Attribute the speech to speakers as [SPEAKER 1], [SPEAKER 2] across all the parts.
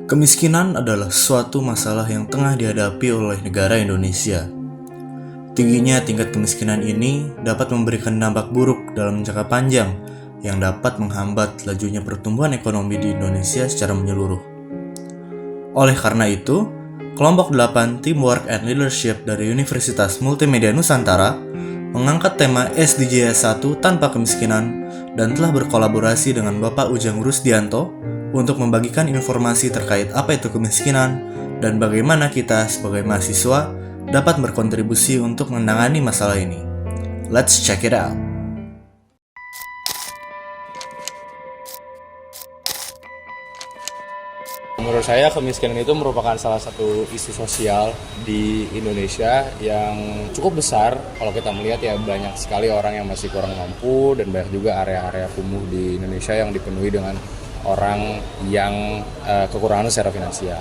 [SPEAKER 1] Kemiskinan adalah suatu masalah yang tengah dihadapi oleh negara Indonesia. Tingginya tingkat kemiskinan ini dapat memberikan dampak buruk dalam jangka panjang yang dapat menghambat lajunya pertumbuhan ekonomi di Indonesia secara menyeluruh. Oleh karena itu, kelompok 8 Teamwork and Leadership dari Universitas Multimedia Nusantara mengangkat tema SDGs 1 tanpa kemiskinan dan telah berkolaborasi dengan Bapak Ujang Rusdianto untuk membagikan informasi terkait apa itu kemiskinan dan bagaimana kita sebagai mahasiswa dapat berkontribusi untuk menangani masalah ini. Let's check it out.
[SPEAKER 2] Menurut saya kemiskinan itu merupakan salah satu isu sosial di Indonesia yang cukup besar. Kalau kita melihat ya banyak sekali orang yang masih kurang mampu dan banyak juga area-area kumuh di Indonesia yang dipenuhi dengan orang yang kekurangan secara finansial.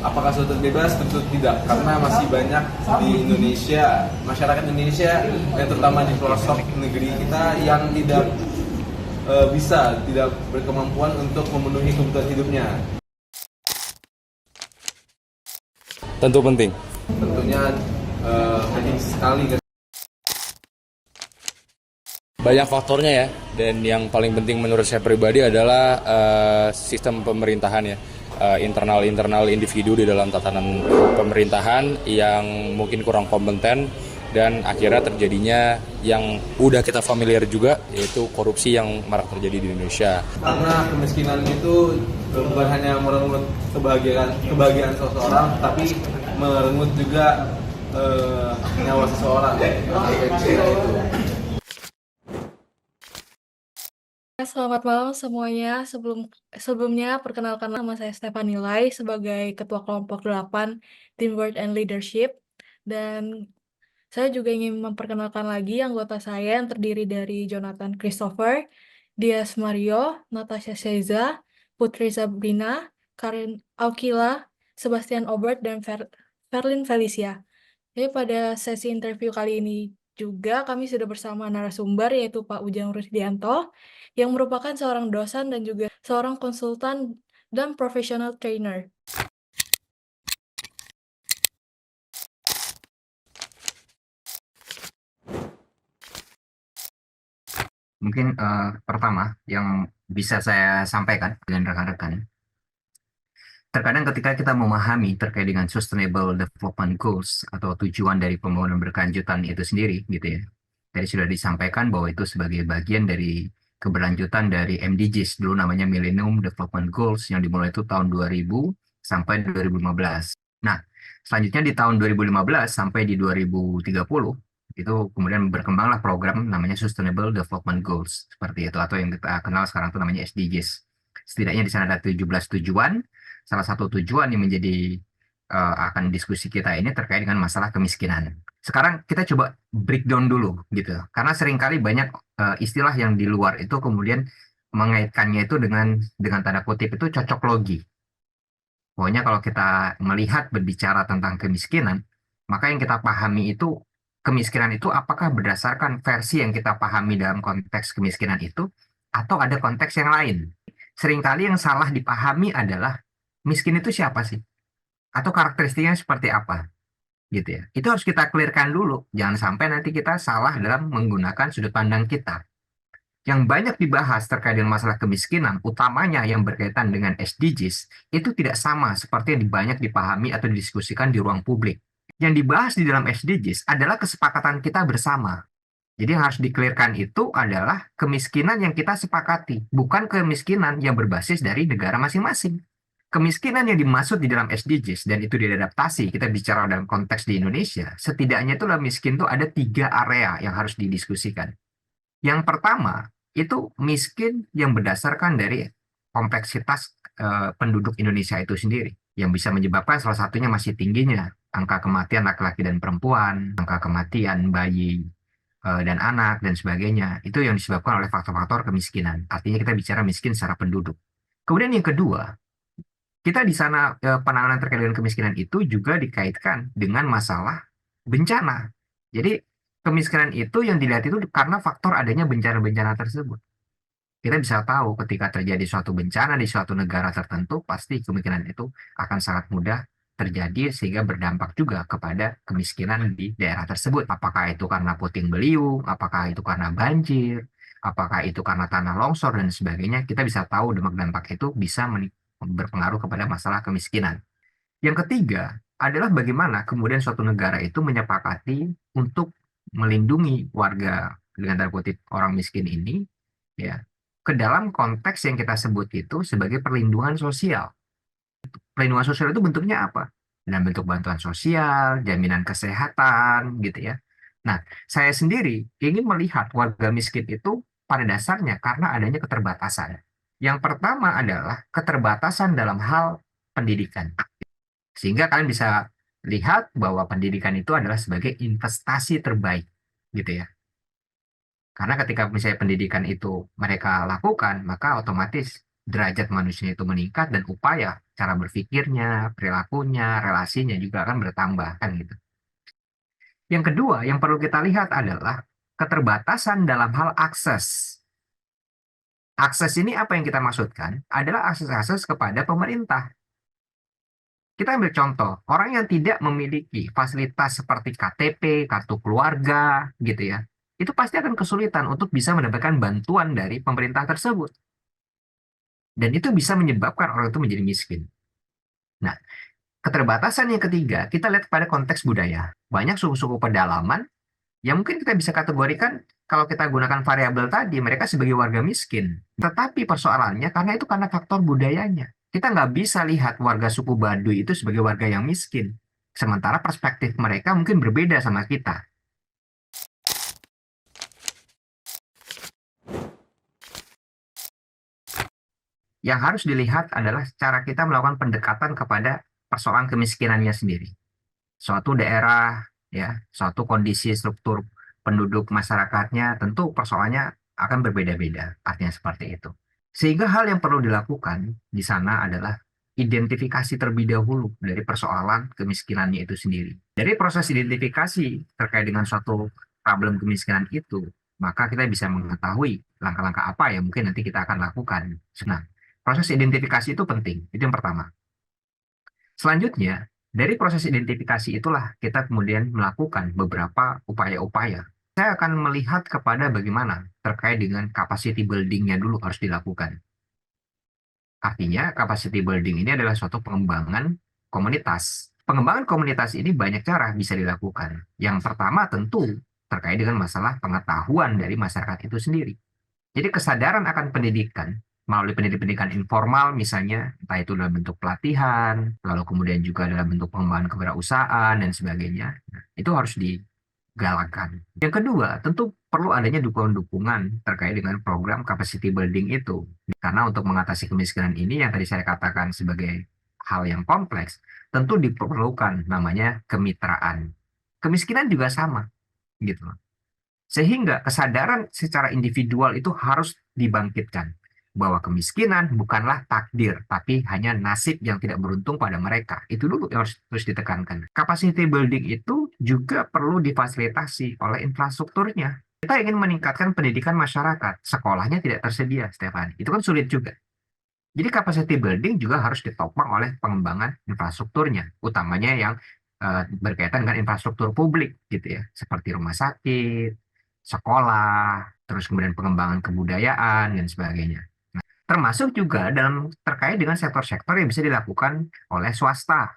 [SPEAKER 3] Apakah sudah bebas? Tentu tidak, karena masih banyak di Indonesia, masyarakat Indonesia yang terutama di pelosok negeri kita yang tidak berkemampuan untuk memenuhi kebutuhan hidupnya.
[SPEAKER 2] Tentu penting.
[SPEAKER 3] Tentunya penting sekali.
[SPEAKER 2] Banyak faktornya ya, dan yang paling penting menurut saya pribadi adalah sistem pemerintahan ya. Internal individu di dalam tatanan pemerintahan yang mungkin kurang kompeten dan akhirnya terjadinya yang udah kita familiar juga, yaitu korupsi yang marak terjadi di Indonesia.
[SPEAKER 3] Karena kemiskinan itu bukan hanya merenggut kebahagiaan seseorang, tapi merenggut juga nyawa seseorang. Itu.
[SPEAKER 4] Selamat malam semuanya. Sebelumnya perkenalkan nama saya Stefani Lai sebagai Ketua Kelompok 8 Teamwork and Leadership, dan saya juga ingin memperkenalkan lagi anggota saya yang terdiri dari Jonathan Christopher, Dias Mario, Natasha Seiza, Putri Sabrina, Karin Aukila, Sebastian Obert, dan Verlin Felicia. Jadi pada sesi interview kali ini juga kami sudah bersama narasumber yaitu Pak Ujang Rusdianto yang merupakan seorang dosen dan juga seorang konsultan dan professional trainer.
[SPEAKER 5] Mungkin pertama yang bisa saya sampaikan dengan rekan-rekan, terkadang ketika kita memahami terkait dengan Sustainable Development Goals atau tujuan dari pembangunan berkelanjutan itu sendiri, gitu ya. Tadi sudah disampaikan bahwa itu sebagai bagian dari keberlanjutan dari MDGs, dulu namanya Millennium Development Goals, yang dimulai itu tahun 2000 sampai 2015. Nah, selanjutnya di tahun 2015 sampai di 2030, itu kemudian berkembanglah program namanya Sustainable Development Goals, seperti itu, atau yang kita kenal sekarang itu namanya SDGs. Setidaknya di sana ada 17 tujuan. Salah satu tujuan yang menjadi akan diskusi kita ini terkait dengan masalah kemiskinan. Sekarang kita coba breakdown dulu gitu, karena seringkali banyak istilah yang di luar itu kemudian mengaitkannya itu dengan tanda kutip itu cocok logi. Pokoknya kalau kita melihat berbicara tentang kemiskinan, maka yang kita pahami itu kemiskinan itu apakah berdasarkan versi yang kita pahami dalam konteks kemiskinan itu, atau ada konteks yang lain. Seringkali yang salah dipahami adalah miskin itu siapa sih? Atau karakteristiknya seperti apa? Gitu ya. Itu harus kita clearkan dulu. Jangan sampai nanti kita salah dalam menggunakan sudut pandang kita. Yang banyak dibahas terkait dengan masalah kemiskinan, utamanya yang berkaitan dengan SDGs, itu tidak sama seperti yang banyak dipahami atau didiskusikan di ruang publik. Yang dibahas di dalam SDGs adalah kesepakatan kita bersama. Jadi yang harus di-clearkan itu adalah kemiskinan yang kita sepakati, bukan kemiskinan yang berbasis dari negara masing-masing. Kemiskinan yang dimaksud di dalam SDGs dan itu diadaptasi, kita bicara dalam konteks di Indonesia, setidaknya itu miskin itu ada 3 area yang harus didiskusikan. Yang pertama, itu miskin yang berdasarkan dari kompleksitas penduduk Indonesia itu sendiri, yang bisa menyebabkan salah satunya masih tingginya angka kematian laki-laki dan perempuan, angka kematian bayi dan anak, dan sebagainya. Itu yang disebabkan oleh faktor-faktor kemiskinan. Artinya kita bicara miskin secara penduduk. Kemudian yang kedua, kita di sana penanganan terkait dengan kemiskinan itu juga dikaitkan dengan masalah bencana. Jadi kemiskinan itu yang dilihat itu karena faktor adanya bencana-bencana tersebut. Kita bisa tahu ketika terjadi suatu bencana di suatu negara tertentu, pasti kemungkinan itu akan sangat mudah terjadi sehingga berdampak juga kepada kemiskinan di daerah tersebut. Apakah itu karena puting beliung, apakah itu karena banjir, apakah itu karena tanah longsor dan sebagainya, kita bisa tahu dampak-dampak itu bisa berpengaruh kepada masalah kemiskinan. Yang ketiga adalah bagaimana kemudian suatu negara itu menyepakati untuk melindungi warga dengan tanda kutip orang miskin ini, ya, ke dalam konteks yang kita sebut itu sebagai perlindungan sosial. Perlindungan sosial itu bentuknya apa? Dalam bentuk bantuan sosial, jaminan kesehatan, gitu ya. Nah, saya sendiri ingin melihat warga miskin itu pada dasarnya karena adanya keterbatasan. Yang pertama adalah keterbatasan dalam hal pendidikan. Sehingga kalian bisa lihat bahwa pendidikan itu adalah sebagai investasi terbaik, gitu ya. Karena ketika misalnya pendidikan itu mereka lakukan, maka otomatis derajat manusia itu meningkat dan upaya cara berpikirnya, perilakunya, relasinya juga akan bertambah kan gitu. Yang kedua yang perlu kita lihat adalah keterbatasan dalam hal akses. Akses ini apa yang kita maksudkan? Adalah akses-akses kepada pemerintah. Kita ambil contoh, orang yang tidak memiliki fasilitas seperti KTP, kartu keluarga, gitu ya, itu pasti akan kesulitan untuk bisa mendapatkan bantuan dari pemerintah tersebut. Dan itu bisa menyebabkan orang itu menjadi miskin. Nah, keterbatasan yang ketiga, kita lihat pada konteks budaya. Banyak suku-suku pedalaman yang mungkin kita bisa kategorikan kalau kita gunakan variabel tadi, mereka sebagai warga miskin. Tetapi persoalannya karena faktor budayanya. Kita nggak bisa lihat warga suku Baduy itu sebagai warga yang miskin. Sementara perspektif mereka mungkin berbeda sama kita. Yang harus dilihat adalah cara kita melakukan pendekatan kepada persoalan kemiskinannya sendiri. Suatu daerah, ya, suatu kondisi struktur penduduk masyarakatnya, tentu persoalannya akan berbeda-beda. Artinya seperti itu. Sehingga hal yang perlu dilakukan di sana adalah identifikasi terlebih dahulu dari persoalan kemiskinannya itu sendiri. Dari proses identifikasi terkait dengan suatu problem kemiskinan itu, maka kita bisa mengetahui langkah-langkah apa yang mungkin nanti kita akan lakukan. Nah, proses identifikasi itu penting. Itu yang pertama. Selanjutnya, dari proses identifikasi itulah kita kemudian melakukan beberapa upaya-upaya. Saya akan melihat kepada bagaimana terkait dengan capacity building-nya dulu harus dilakukan. Artinya, capacity building ini adalah suatu pengembangan komunitas. Pengembangan komunitas ini banyak cara bisa dilakukan. Yang pertama tentu terkait dengan masalah pengetahuan dari masyarakat itu sendiri. Jadi kesadaran akan pendidikan melalui pendidikan informal misalnya, entah itu dalam bentuk pelatihan, lalu kemudian juga dalam bentuk pengembangan kewirausahaan dan sebagainya, nah, itu harus digalakkan. Yang kedua, tentu perlu adanya dukungan-dukungan terkait dengan program capacity building itu. Karena untuk mengatasi kemiskinan ini yang tadi saya katakan sebagai hal yang kompleks, tentu diperlukan namanya kemitraan. Kemiskinan juga sama, gitu. Sehingga kesadaran secara individual itu harus dibangkitkan bahwa kemiskinan bukanlah takdir, tapi hanya nasib yang tidak beruntung pada mereka. Itu dulu yang harus ditekankan. Capacity building itu juga perlu difasilitasi oleh infrastrukturnya. Kita ingin meningkatkan pendidikan masyarakat, sekolahnya tidak tersedia, Stefan. Itu kan sulit juga. Jadi capacity building juga harus ditopang oleh pengembangan infrastrukturnya, utamanya yang berkaitan dengan infrastruktur publik, gitu ya, seperti rumah sakit, sekolah, terus kemudian pengembangan kebudayaan dan sebagainya. Termasuk juga dalam terkait dengan sektor-sektor yang bisa dilakukan oleh swasta.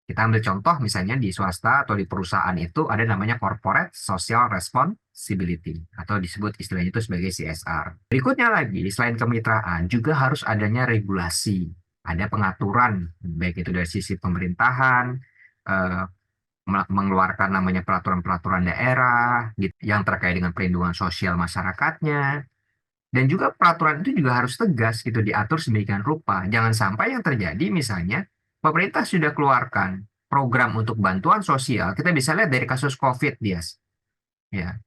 [SPEAKER 5] Kita ambil contoh misalnya di swasta atau di perusahaan itu ada namanya Corporate Social Responsibility atau disebut istilahnya itu sebagai CSR. Berikutnya lagi, selain kemitraan juga harus adanya regulasi. Ada pengaturan, baik itu dari sisi pemerintahan, mengeluarkan namanya peraturan-peraturan daerah gitu, yang terkait dengan perlindungan sosial masyarakatnya. Dan juga peraturan itu juga harus tegas gitu diatur sedemikian rupa. Jangan sampai yang terjadi misalnya pemerintah sudah keluarkan program untuk bantuan sosial. Kita bisa lihat dari kasus COVID, Dias. Ya.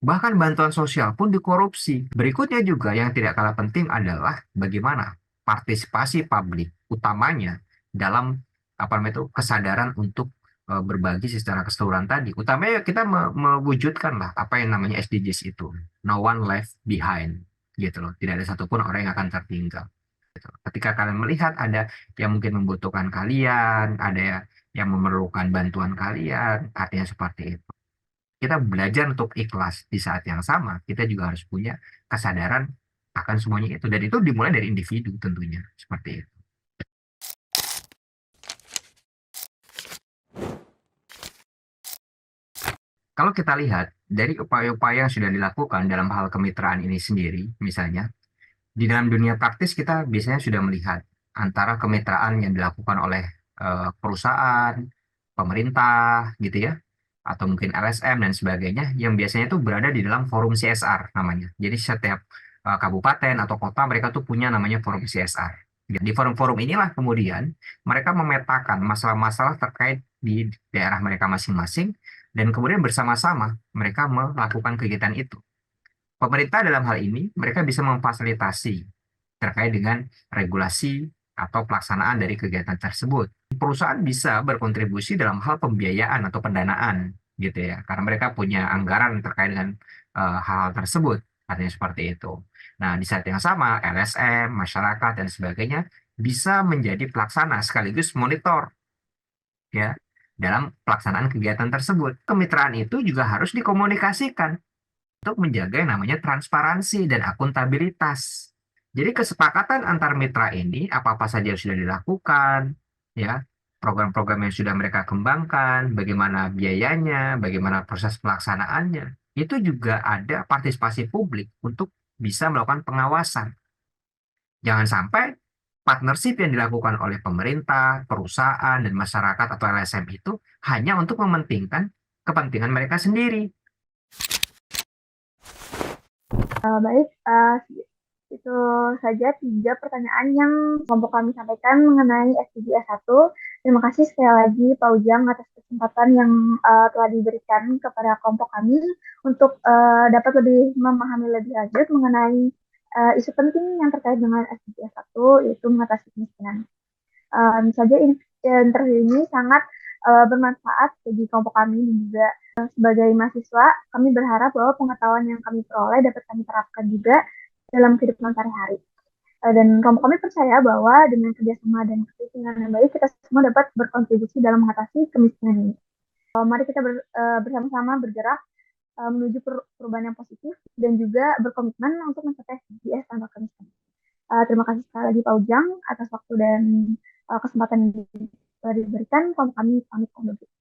[SPEAKER 5] Bahkan bantuan sosial pun dikorupsi. Berikutnya juga yang tidak kalah penting adalah bagaimana partisipasi publik utamanya dalam apa namanya itu kesadaran untuk berbagi secara keseluruhan tadi. Utamanya kita mewujudkan lah apa yang namanya SDGs itu. No one left behind. gitu loh. Tidak ada satupun orang yang akan tertinggal. Gitu. Ketika kalian melihat ada yang mungkin membutuhkan kalian, ada yang memerlukan bantuan kalian, artinya seperti itu. Kita belajar untuk ikhlas di saat yang sama, kita juga harus punya kesadaran akan semuanya itu. Dan itu dimulai dari individu tentunya, seperti itu. Kalau kita lihat dari upaya-upaya yang sudah dilakukan dalam hal kemitraan ini sendiri, misalnya, di dalam dunia praktis kita biasanya sudah melihat antara kemitraan yang dilakukan oleh perusahaan, pemerintah, gitu ya, atau mungkin LSM dan sebagainya, yang biasanya itu berada di dalam forum CSR namanya. Jadi setiap kabupaten atau kota mereka tuh punya namanya forum CSR. Di forum-forum inilah kemudian mereka memetakan masalah-masalah terkait di daerah mereka masing-masing dan kemudian bersama-sama mereka melakukan kegiatan itu. Pemerintah dalam hal ini, mereka bisa memfasilitasi terkait dengan regulasi atau pelaksanaan dari kegiatan tersebut. Perusahaan bisa berkontribusi dalam hal pembiayaan atau pendanaan, gitu ya, karena mereka punya anggaran terkait dengan hal tersebut, artinya seperti itu. Nah, di saat yang sama, LSM, masyarakat, dan sebagainya bisa menjadi pelaksana sekaligus monitor, ya, dalam pelaksanaan kegiatan tersebut. Kemitraan itu juga harus dikomunikasikan untuk menjaga yang namanya transparansi dan akuntabilitas. Jadi kesepakatan antar mitra ini apa-apa saja yang sudah dilakukan, ya, program-program yang sudah mereka kembangkan, bagaimana biayanya, bagaimana proses pelaksanaannya, itu juga ada partisipasi publik untuk bisa melakukan pengawasan. Jangan sampai partnership yang dilakukan oleh pemerintah, perusahaan, dan masyarakat atau LSM itu hanya untuk mementingkan kepentingan mereka sendiri.
[SPEAKER 6] Baik, itu saja 3 pertanyaan yang kelompok kami sampaikan mengenai SDG S1. Terima kasih sekali lagi Pak Ujang atas kesempatan yang telah diberikan kepada kelompok kami untuk dapat lebih memahami lebih lanjut mengenai isu penting yang terkait dengan SDG S1, yaitu mengatasi kemiskinan. Saja interview ini sangat bermanfaat bagi kelompok kami dan juga sebagai mahasiswa, kami berharap bahwa pengetahuan yang kami peroleh dapat kami terapkan juga dalam kehidupan sehari-hari. Dan kelompok kami percaya bahwa dengan kerjasama dan kepentingan yang baik, kita semua dapat berkontribusi dalam mengatasi kemiskinan ini. Mari kita bersama-sama bergerak menuju perubahan yang positif dan juga berkomitmen untuk mencapai SDGs tanpa kemiskinan. Terima kasih sekali lagi Pak Ujang atas waktu dan kesempatan yang telah diberikan. Kelompok kami pamit undur diri.